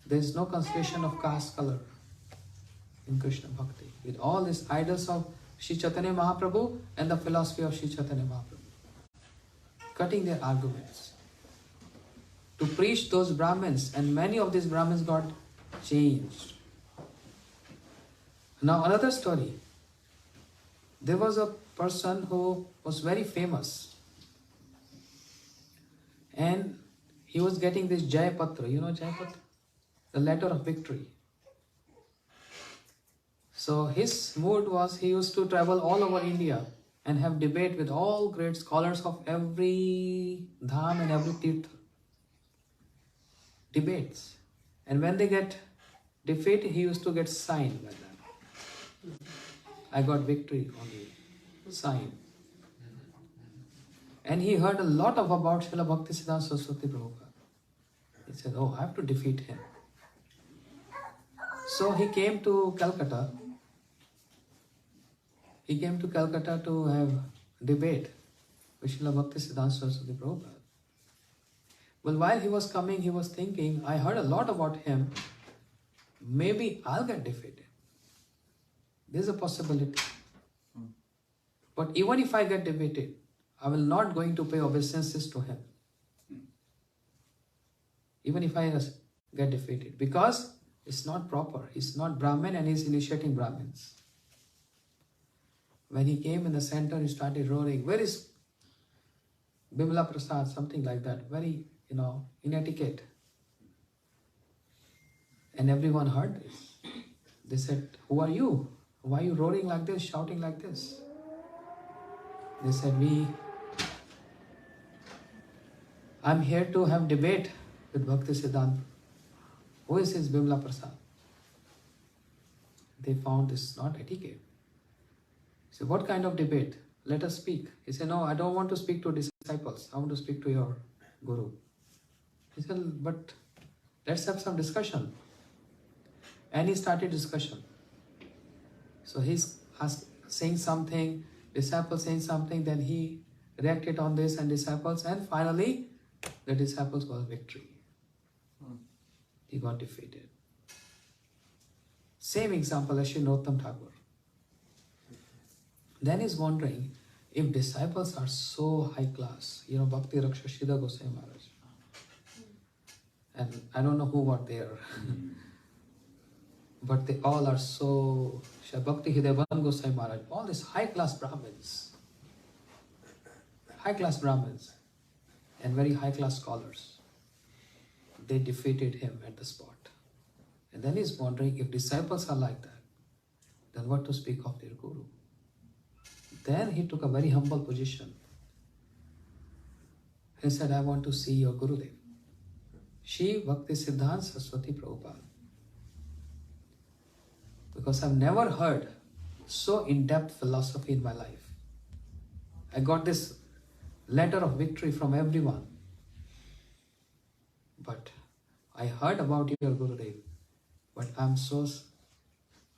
There is no consideration of caste, color in Krishna Bhakti. With all these idols of Sri Chaitanya Mahaprabhu and the philosophy of Sri Chaitanya Mahaprabhu. Cutting their arguments. To preach those Brahmins, and many of these Brahmins got changed. Now another story. There was a person who was very famous. And he was getting this Jai Patra. You know Jai Patra? The letter of victory. So his mood was he used to travel all over India and have debate with all great scholars of every dham and every tirtha. Debates. And when they get defeated, he used to get signed by them. I got victory on you. Sign. And he heard a lot about Srila BhaktiSiddhanta Saraswati Prabhupada. He said, I have to defeat him. So he came to Calcutta. He came to Calcutta to have debate with Srila BhaktiSiddhanta Saraswati Prabhupada. Well, while he was coming, he was thinking, I heard a lot about him. Maybe I'll get defeated. There's a possibility. But even if I get defeated, I will not going to pay obeisances to him. even if I get defeated, because it's not proper. He's not Brahmin and he's initiating Brahmins. When he came in the center, he started roaring, "Where is Bimla Prasad?" Something like that, very, in etiquette. And everyone heard this. They said, "Who are you? Why are you roaring like this, shouting like this?" They said, "I'm here to have debate with BhaktiSiddhanta. Who is his Bimla Prasad?" They found this not etiquette. He said, "What kind of debate? Let us speak." He said, "No, I don't want to speak to disciples. I want to speak to your Guru." He said, "But let's have some discussion." And he started discussion. So he's saying something, disciples saying something, then he reacted on this and disciples, and finally the disciples got victory. He got defeated. Same example as Srila Thakur. Then he's wondering, if disciples are so high class, Bhakti Raksha Siddha Goswami Maharaj, and I don't know who were there, but they all are so, Bhakti Hidevan Goswami Maharaj, all these high class Brahmins, and very high class scholars, they defeated him at the spot. And then he's wondering, if disciples are like that, then what to speak of their Guru? Then he took a very humble position. He said, "I want to see your Gurudev, Shri BhaktiSiddhanta Saraswati Prabhupada. Because I've never heard so in-depth philosophy in my life. I got this letter of victory from everyone. But I heard about your Gurudev. But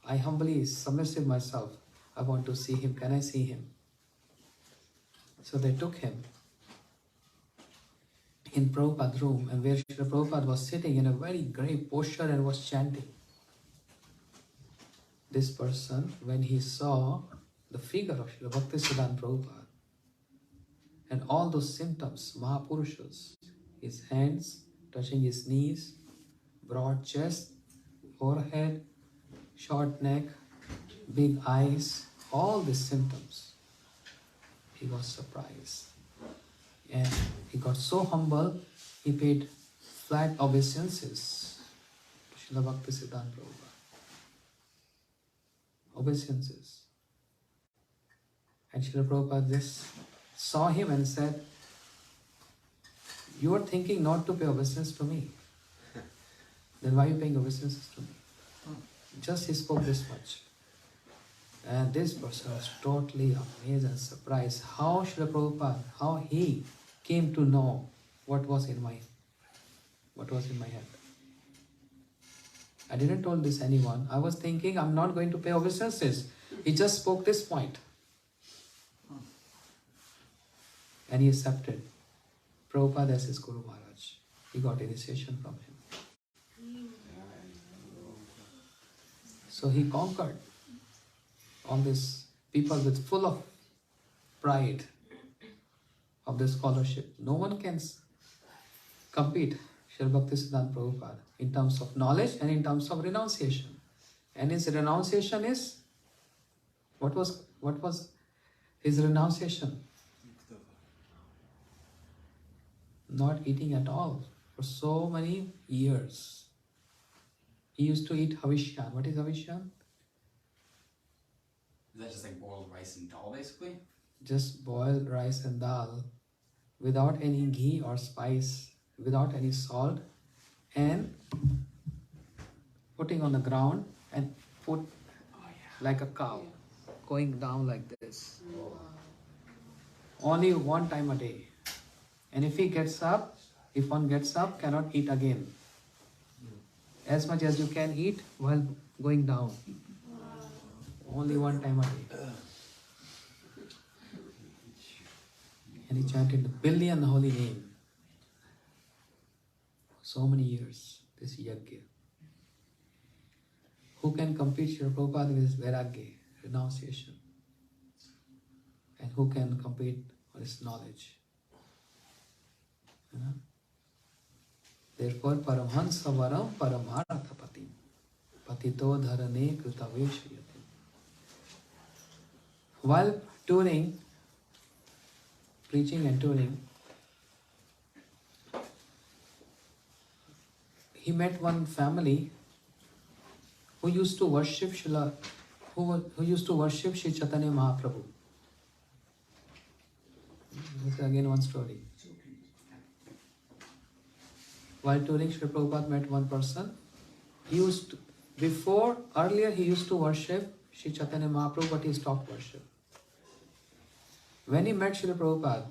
I humbly submissive myself. I want to see him. Can I see him?" So they took him in Prabhupada's room, and where Srila Prabhupada was sitting in a very grave posture and was chanting. This person, when he saw the figure of Srila BhaktiSiddhanta Prabhupada and all those symptoms, Mahapurushas, his hands touching his knees, broad chest, forehead, short neck, big eyes, all these symptoms, he was surprised. And he got so humble, he paid flat obeisances to Srila BhaktiSiddhanta Prabhupada. Obeisances. And Srila Prabhupada just saw him and said, "You are thinking not to pay obeisance to me. Then why are you paying obeisances to me?" Just he spoke this much. And this person was totally amazed and surprised how Srila Prabhupada, how he came to know what was in my head. I didn't tell this anyone. I was thinking I'm not going to pay obeisances. He just spoke this point. And he accepted Prabhupada as his Guru Maharaj. He got initiation from him. So he conquered all these people with full of pride of the scholarship. No one can compete Srila BhaktiSiddhanta Prabhupada in terms of knowledge and in terms of renunciation. And his renunciation is, what was his renunciation? Not eating at all for so many years. He used to eat havishyan. What is havishyan? Is that just like boiled rice and dal, basically? Just boiled rice and dal without any ghee or spice, without any salt, and putting on the ground and put like a cow, going down like this. Only one time a day. And if one gets up, cannot eat again. As much as you can eat while going down. Only one time a day. And he chanted the billion holy name. So many years, this yajna. Who can compete Srila Prabhupada with his vairagya, renunciation? And who can compete on his knowledge? You know? Therefore, Paramhansa Varam Paramarthapati Patito Dharane Krutaveshayati. While touring, preaching and touring, he met one family who used to worship Srila, who used to worship Sri Chaitanya Mahaprabhu. This is again one story. While touring, Srila Prabhupada met one person. Earlier he used to worship Sri Chaitanya Mahaprabhu, but he stopped worship. When he met Srila Prabhupada,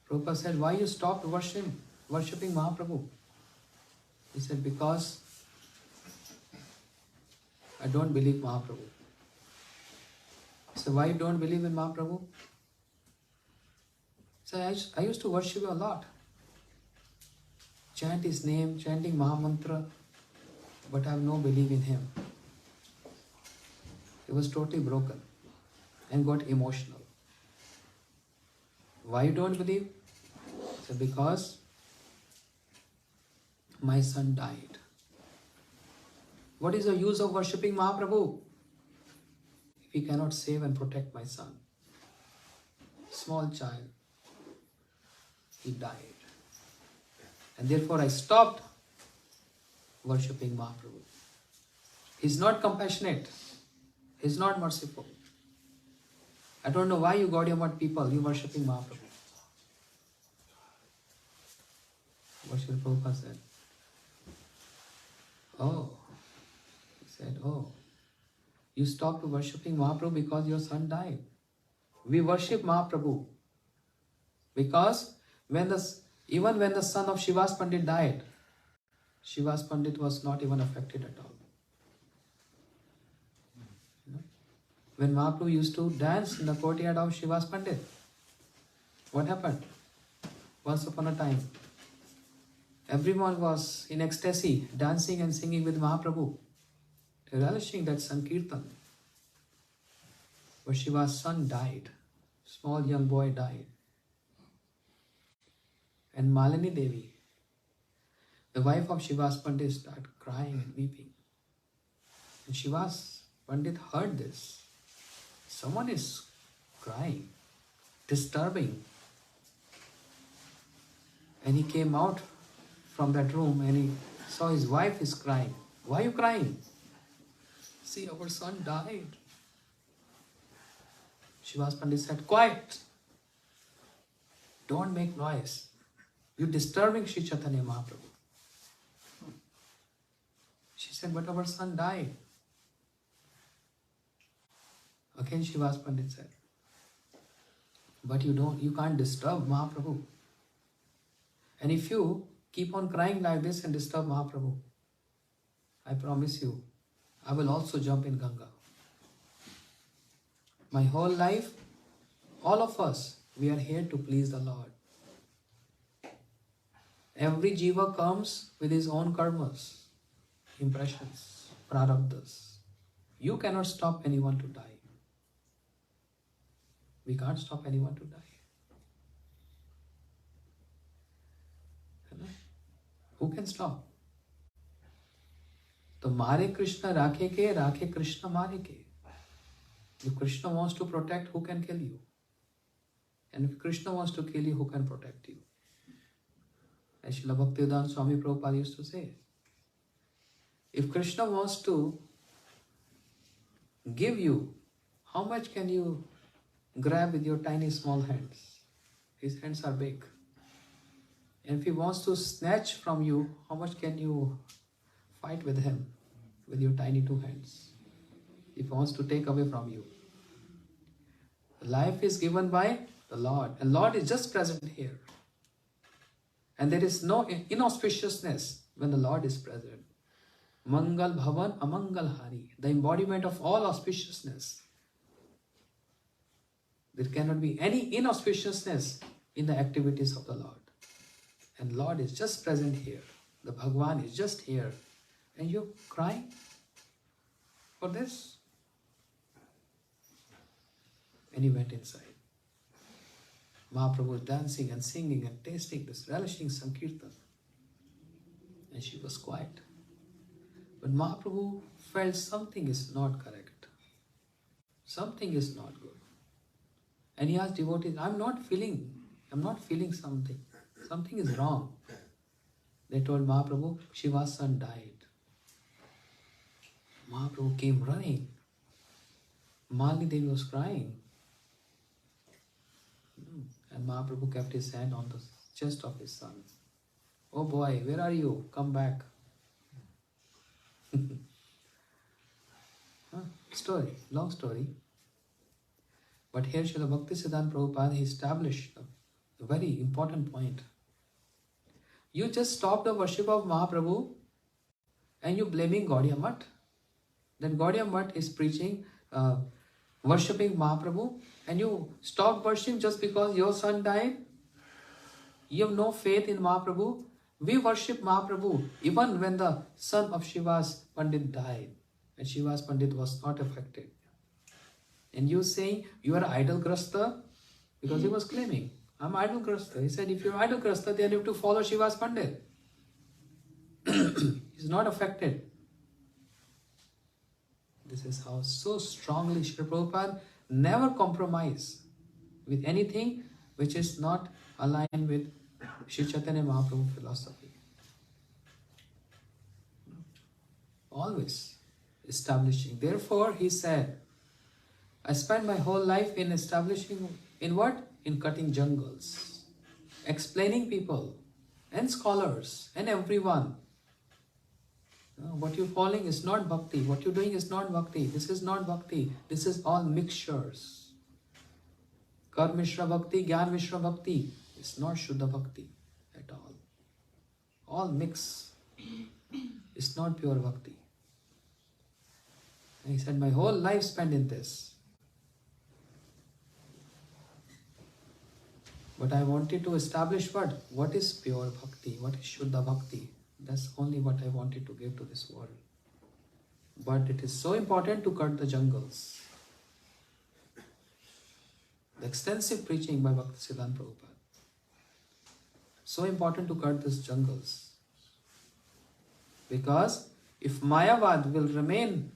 Prabhupada said, "Why you stopped worshipping Mahaprabhu?" He said, "Because I don't believe Mahaprabhu." He said, "Why you don't believe in Mahaprabhu?" He said, I used to worship him a lot. Chant his name, chanting Mahamantra, but I have no belief in him. He was totally broken and got emotional. Why you don't believe? He said, because my son died. What is the use of worshipping Mahaprabhu if he cannot save and protect my son? Small child. He died. And therefore I stopped worshipping Mahaprabhu. He's not compassionate. He's not merciful. I don't know why you Gaudiya people, you worshipping Mahaprabhu. What Srila Prabhupada said? He said, you stopped worshipping Mahaprabhu because your son died. We worship Mahaprabhu because even when the son of Shivas Pandit died, Shivas Pandit was not even affected at all. When Mahaprabhu used to dance in the courtyard of Shivas Pandit, what happened? Once upon a time, everyone was in ecstasy, dancing and singing with Mahaprabhu, relishing that Sankirtan. But Shiva's son died. Small young boy died. And Malini Devi, the wife of Shiva's Pandit, started crying and weeping. And Shiva's Pandit heard this. Someone is crying, disturbing. And he came out from that room and he saw his wife is crying. Why are you crying? See, our son died. Shivas Pandit said, quiet. Don't make noise. You're disturbing Sri Chaitanya Mahaprabhu. She said, but our son died. Again Shivas Pandit said, but you can't disturb Mahaprabhu. And if you keep on crying like this and disturb Mahaprabhu, I promise you, I will also jump in Ganga. My whole life, all of us, we are here to please the Lord. Every jiva comes with his own karmas, impressions, prarabdhas. You cannot stop anyone to die. We can't stop anyone to die. Who can stop? तो मारे कृष्ण राखे के, राखे कृष्ण मारे के. If Krishna wants to protect, who can kill you? And if Krishna wants to kill you, who can protect you? As Srila BhaktiSiddhanta Swami Prabhupada used to say, if Krishna wants to give you, how much can you grab with your tiny small hands? His hands are big. And if he wants to snatch from you, how much can you fight with him with your tiny two hands? If he wants to take away from you. Life is given by the Lord. And Lord is just present here. And there is no inauspiciousness when the Lord is present. Mangal Bhavan Amangal Hari. The embodiment of all auspiciousness. There cannot be any inauspiciousness in the activities of the Lord. And Lord is just present here. The Bhagwan is just here. And you're crying for this? And he went inside. Mahaprabhu was dancing and singing and tasting this relishing Sankirtan. And she was quiet. But Mahaprabhu felt something is not correct. Something is not good. And he asked devotees, I'm not feeling something. Something is wrong. They told Mahaprabhu, Shiva's son died. Mahaprabhu came running. Malini Devi was crying. And Mahaprabhu kept his hand on the chest of his son. Oh boy, where are you? Come back. Story, long story. But here Srila BhaktiSiddhanta Prabhupada he established a very important point. You just stop the worship of Mahaprabhu and you blaming Gaudiya Math. Then Gaudiya Math is preaching, worshipping Mahaprabhu, and you stop worshiping just because your son died. You have no faith in Mahaprabhu. We worship Mahaprabhu even when the son of Shiva's Pandit died. And Shiva's Pandit was not affected. And you saying you are idol-grasta? Because he was claiming, I'm idol-grasta. He said, if you're idol-grasta, then you have to follow Shiva's Pandit. He's not affected. This is how so strongly Srila Prabhupada never compromise with anything which is not aligned with Sri Chaitanya Mahaprabhu philosophy. Always establishing. Therefore, he said, I spent my whole life in establishing, in what? In cutting jungles, explaining people and scholars and everyone. What you're following is not bhakti. What you're doing is not bhakti. This is not bhakti. This is all mixtures. Karma Mishra Bhakti, Gyan Mishra Bhakti. It's not Shuddha Bhakti at all. All mix. It's not pure bhakti. And he said, my whole life spent in this. But I wanted to establish what? What is pure bhakti? What is Shuddha Bhakti? That's only what I wanted to give to this world. But it is so important to cut the jungles. The extensive preaching by BhaktiSiddhanta Prabhupada. So important to cut these jungles. Because if Mayavad will remain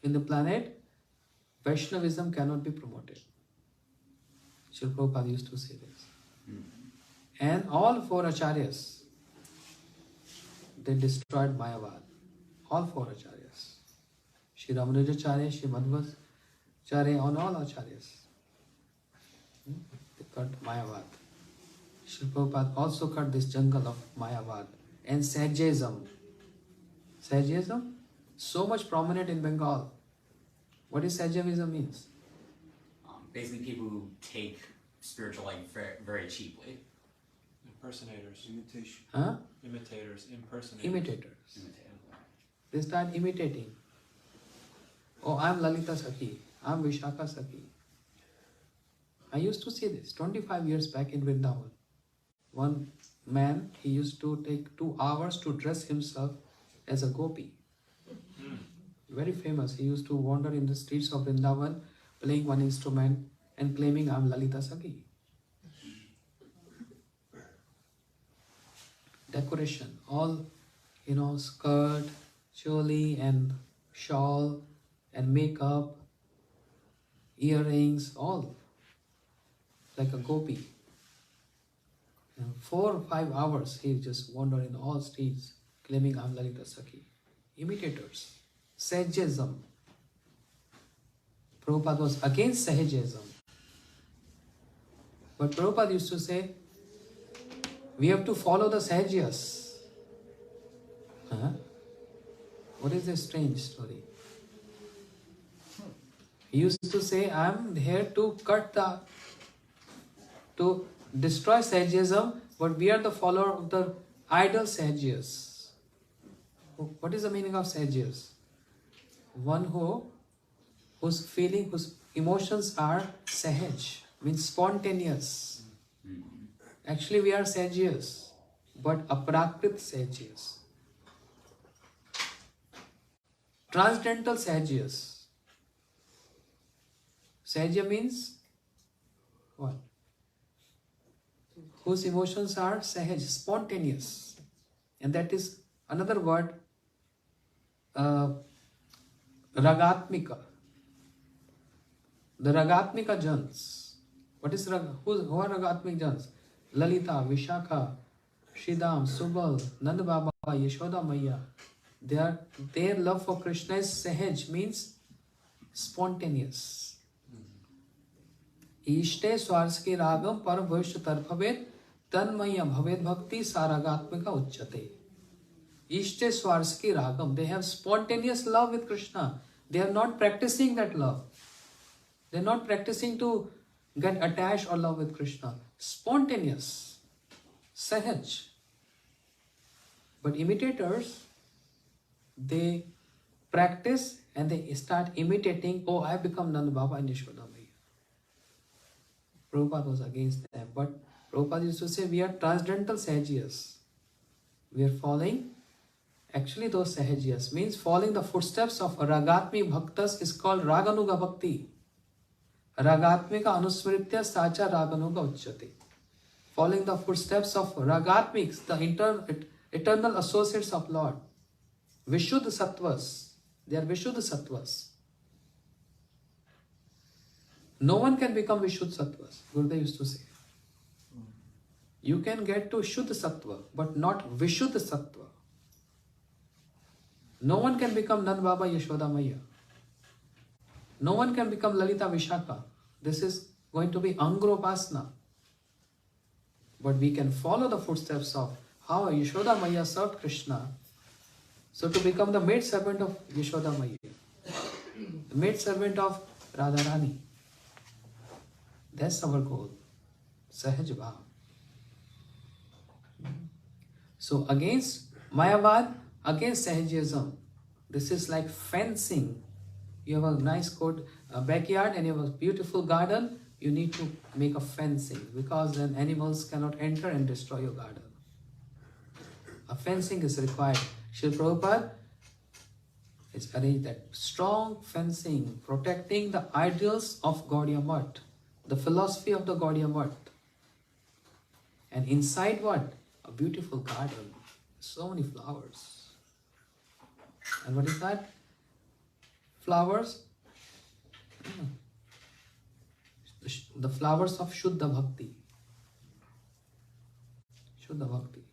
in the planet, Vaishnavism cannot be promoted. Srila Prabhupada used to say this. And all four acharyas, they destroyed Mayavad. All four acharyas. Shri Ramanujacharya, Shri Madhvacharya, and all acharyas. They cut Mayavad. Srila Prabhupada also cut this jungle of Mayavad. And Sahajaism. Sahajaism? So much prominent in Bengal. What is Sahajaism means? Basically people who take spiritual life very, very cheaply. Impersonators. Imitation. Huh? Imitators. Impersonators. Imitators. Imitative. They start imitating. Oh, I'm Lalita Sakhi. I'm Vishaka Sakhi. I used to see this 25 years back in Vrindavan. One man, he used to take 2 hours to dress himself as a gopi. Very famous. He used to wander in the streets of Vrindavan, playing one instrument and claiming, I'm Lalita Sakhi. Decoration, all, skirt, choli and shawl and makeup, earrings, all like a gopi. 4 or 5 hours he just wandered in all streets claiming I'm Lalita Sakhi. Imitators. Sahajaism. Prabhupada was against Sahajaism. But Prabhupada used to say, we have to follow the Sahajas. What is this strange story? He used to say, I'm here to to destroy Sahajaism, but we are the follower of the idol Sahajas. What is the meaning of Sahajas? One whose emotions are Sahaj, means spontaneous. Actually, we are Sahajas, but aprakrit Sahajas. Transcendental Sahajas. Sahaja means what? Whose emotions are Sahaj, spontaneous. And that is another word, Ragatmika. The Ragatmika Jans. What is who are Ragatmik Jans? Lalita, Vishakha, Shridam, Subal, Nand Baba, Yashoda Maya. Their love for Krishna is sahaj, means spontaneous. Ishte swarski ragam par bhavishya tarphavet tanmaya bhavet bhakti saragatmika uchyate. Ishte swarski ragam. They have spontaneous love with Krishna. They are not practicing that love. They are not practicing to get attached or love with Krishna. Spontaneous. Sahaj. But imitators, they practice and they start imitating, oh, I have become Nand Baba and Yashoda Maya. Prabhupada was against them. But Prabhupada used to say, we are transcendental Sahajiyas. We are following, actually those Sahajiyas means following the footsteps of Ragatmi Bhaktas is called Raganuga Bhakti. Ragatmika Anusmritya Sacha Raganuga Uchyate. Following the footsteps of Ragatmiks, the eternal associates of Lord. Vishuddha Sattvas. They are Vishuddha Sattvas. No one can become Vishuddha Sattvas, Gurudev used to say. You can get to Shuddha Sattva, but not Vishuddha Sattva. No one can become Nand Baba Yashoda Maya. No one can become Lalita Vishakha. This is going to be Angropasna. But we can follow the footsteps of how Yashoda Maya served Krishna. So to become the maid servant of Yashoda Maya, the maid servant of Radharani. That's our goal. Sahaj Bhav. So against Mayavad, against Sahajism, this is like fencing. You have a nice backyard and you have a beautiful garden, you need to make a fencing because then animals cannot enter and destroy your garden. A fencing is required. Srila Prabhupada has arranged that strong fencing, protecting the ideals of Gaudiya Math, the philosophy of the Gaudiya Math. And inside what? A beautiful garden. So many flowers. And what is that? Flowers? The flowers of Shuddha Bhakti. Shuddha Bhakti.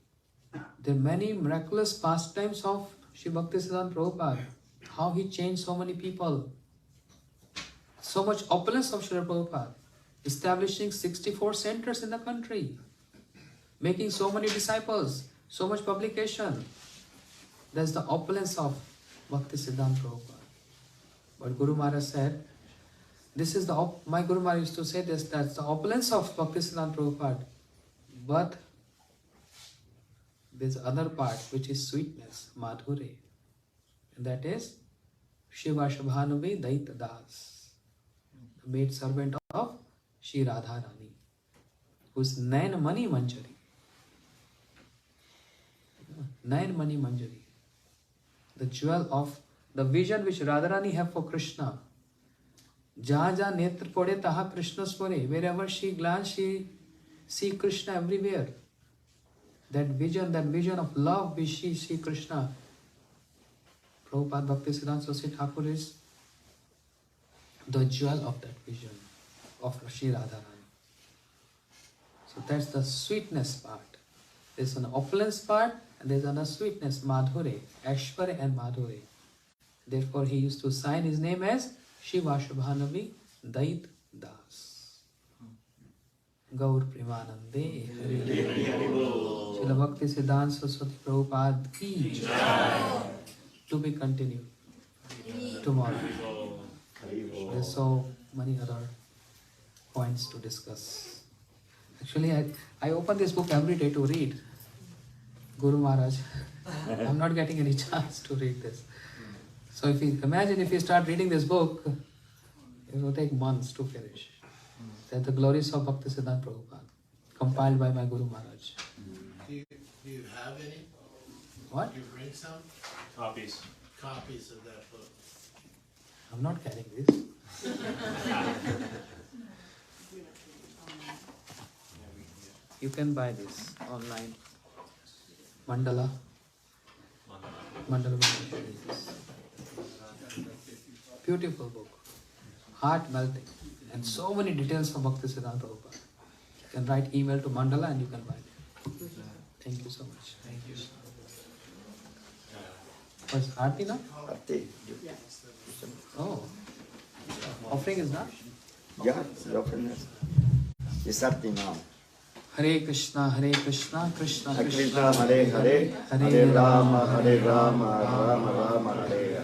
There are many miraculous pastimes of Sri BhaktiSiddhanta Prabhupada. How he changed so many people. So much opulence of Srila Prabhupada. Establishing 64 centers in the country. Making so many disciples. So much publication. That's the opulence of BhaktiSiddhanta Prabhupada. But Guru Maharaj said, this is my Guru Maharaj used to say this, that's the opulence of BhaktiSiddhanta Prabhupada. But there's another part which is sweetness, madhure. And that is Shiva Shabhanuvi Daita Das, the maid servant of Shri Radharani, who's Nayan Mani Manjari. Nayan Mani Manjari. The jewel of the vision which Radharani have for Krishna. Jaha jaha netra pade taha Krishna sware. Wherever she glance, she see Krishna everywhere. That vision of love which she see Krishna. Prabhupada BhaktiSiddhanta Saraswati Thakura is the jewel of that vision of Shri Radharani. So that's the sweetness part. There's an opulence part and there's another sweetness, madhure, Aishwarya and madhure. Therefore he used to sign his name as Shiva Shubhanavi Dait Das. Gaur Premanande Srila BhaktiSiddhanta Saraswati Prabhupada ki jai. To be continued tomorrow. There's so many other points to discuss. Actually, I open this book every day to read. Guru Maharaj. I'm not getting any chance to read this. So imagine if you start reading this book, it will take months to finish. That's the Glories of BhaktiSiddhanta Prabhupada, compiled by my Guru Maharaj. Do you have any? What? Do you bring some Copies. copies of that book? I'm not carrying this. You can buy this online. Mandala. Mandala. Beautiful book, heart melting, and so many details from BhaktiSiddhanta Prabhupada. You can write email to Mandala and you can buy it. Thank you so much. Thank you. Was Aarti now? Arti. Oh, offering is done. Yeah, your friend. It's Arti now. Hare Krishna, Krishna Krishna Krishna, Hare Hare, Hare Rama, Rama Rama, Hare Hare.